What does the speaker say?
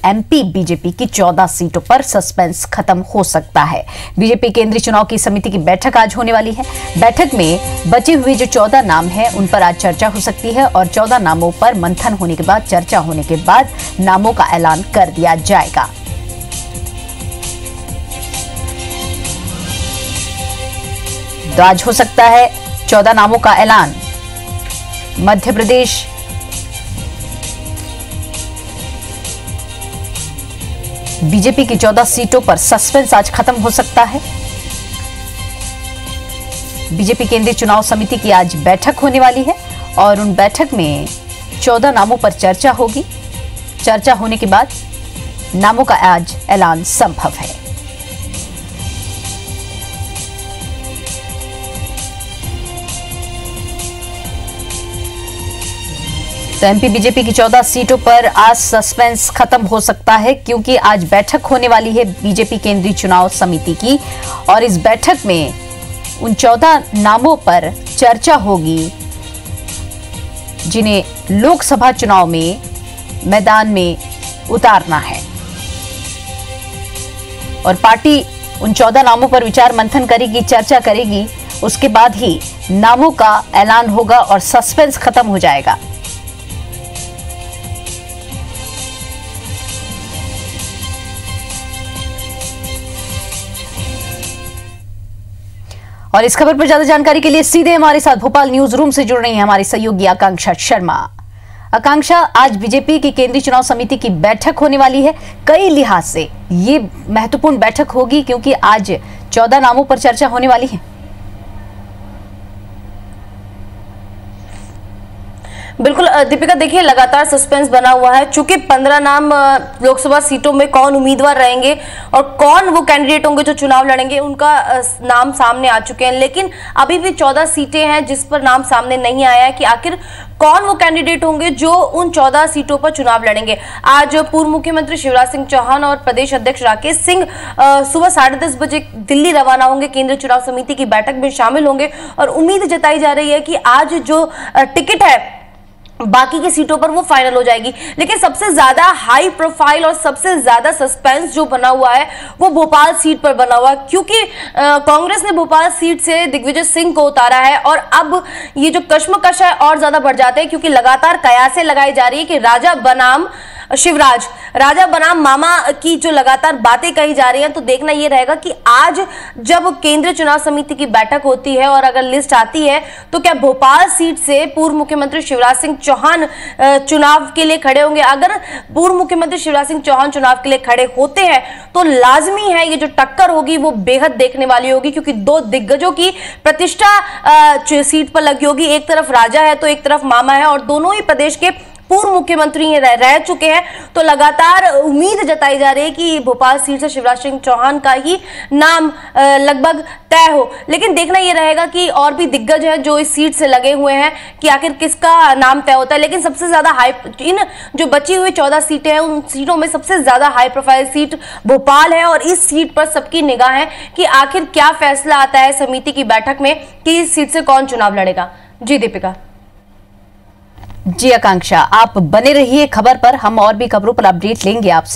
MP BJP की 14 सीटों पर सस्पेंस खत्म हो सकता है। बीजेपी केंद्रीय चुनाव की समिति की बैठक आज होने वाली है। बैठक में बचे हुए जो 14 नाम हैं उन पर आज चर्चा हो सकती है और 14 नामों पर मंथन होने के बाद, चर्चा होने के बाद नामों का ऐलान कर दिया जाएगा। तो आज हो सकता है 14 नामों का ऐलान। मध्य प्रदेश, बीजेपी की 14 सीटों पर सस्पेंस आज खत्म हो सकता है। बीजेपी केंद्रीय चुनाव समिति की आज बैठक होने वाली है और उन बैठक में 14 नामों पर चर्चा होगी। चर्चा होने के बाद नामों का आज ऐलान संभव है। तो एमपी बीजेपी की 14 सीटों पर आज सस्पेंस खत्म हो सकता है, क्योंकि आज बैठक होने वाली है बीजेपी केंद्रीय चुनाव समिति की और इस बैठक में उन 14 नामों पर चर्चा होगी जिन्हें लोकसभा चुनाव में मैदान में उतारना है। और पार्टी उन 14 नामों पर विचार मंथन करेगी, चर्चा करेगी, उसके बाद ही नामों का ऐलान होगा और सस्पेंस खत्म हो जाएगा। और इस खबर पर ज्यादा जानकारी के लिए सीधे हमारे साथ भोपाल न्यूज रूम से जुड़ रही हैं हमारी सहयोगी आकांक्षा शर्मा। आकांक्षा, आज बीजेपी की केंद्रीय चुनाव समिति की बैठक होने वाली है। कई लिहाज से ये महत्वपूर्ण बैठक होगी क्योंकि आज 14 नामों पर चर्चा होने वाली है। बिल्कुल दीपिका, देखिए लगातार सस्पेंस बना हुआ है। चूंकि 15 नाम लोकसभा सीटों में कौन उम्मीदवार रहेंगे और कौन वो कैंडिडेट होंगे जो चुनाव लड़ेंगे, उनका नाम सामने आ चुके हैं, लेकिन अभी भी 14 सीटें हैं जिस पर नाम सामने नहीं आया है कि आखिर कौन वो कैंडिडेट होंगे जो उन 14 सीटों पर चुनाव लड़ेंगे। आज पूर्व मुख्यमंत्री शिवराज सिंह चौहान और प्रदेश अध्यक्ष राकेश सिंह सुबह 10:30 बजे दिल्ली रवाना होंगे, केंद्रीय चुनाव समिति की बैठक में शामिल होंगे और उम्मीद जताई जा रही है कि आज जो टिकट है बाकी की सीटों पर वो फाइनल हो जाएगी। लेकिन सबसे ज्यादा हाई प्रोफाइल और सबसे ज्यादा सस्पेंस जो बना हुआ है वो भोपाल सीट पर बना हुआ है, क्योंकि कांग्रेस ने भोपाल सीट से दिग्विजय सिंह को उतारा है और अब ये जो कश्मकश है और ज्यादा बढ़ जाते हैं, क्योंकि लगातार कयासें लगाई जा रही है कि राजा बनाम शिवराज, राजा बनाम मामा की जो लगातार बातें कही जा रही हैं। तो देखना यह रहेगा कि आज जब केंद्रीय चुनाव समिति की बैठक होती है और अगर लिस्ट आती है तो क्या भोपाल सीट से पूर्व मुख्यमंत्री शिवराज सिंह चौहान चुनाव के लिए खड़े होंगे। अगर पूर्व मुख्यमंत्री शिवराज सिंह चौहान चुनाव के लिए खड़े होते हैं तो लाजमी है ये जो टक्कर होगी वो बेहद देखने वाली होगी, क्योंकि दो दिग्गजों की प्रतिष्ठा सीट पर लगी होगी। एक तरफ राजा है तो एक तरफ मामा है और दोनों ही प्रदेश के पूर्व मुख्यमंत्री रह चुके हैं। तो लगातार उम्मीद जताई जा रही है कि भोपाल सीट से शिवराज सिंह चौहान का ही नाम लगभग तय हो। लेकिन देखना यह रहेगा कि और भी दिग्गज हैं जो इस सीट से लगे हुए हैं कि आखिर किसका नाम तय होता है। लेकिन सबसे ज्यादा हाई, इन जो बची हुई 14 सीटें हैं उन सीटों में सबसे ज्यादा हाई प्रोफाइल सीट भोपाल है और इस सीट पर सबकी निगाह है कि आखिर क्या फैसला आता है समिति की बैठक में कि इस सीट से कौन चुनाव लड़ेगा। जी दीपिका। जी आकांक्षा, आप बने रहिए खबर पर, हम और भी खबरों पर अपडेट लेंगे आपसे।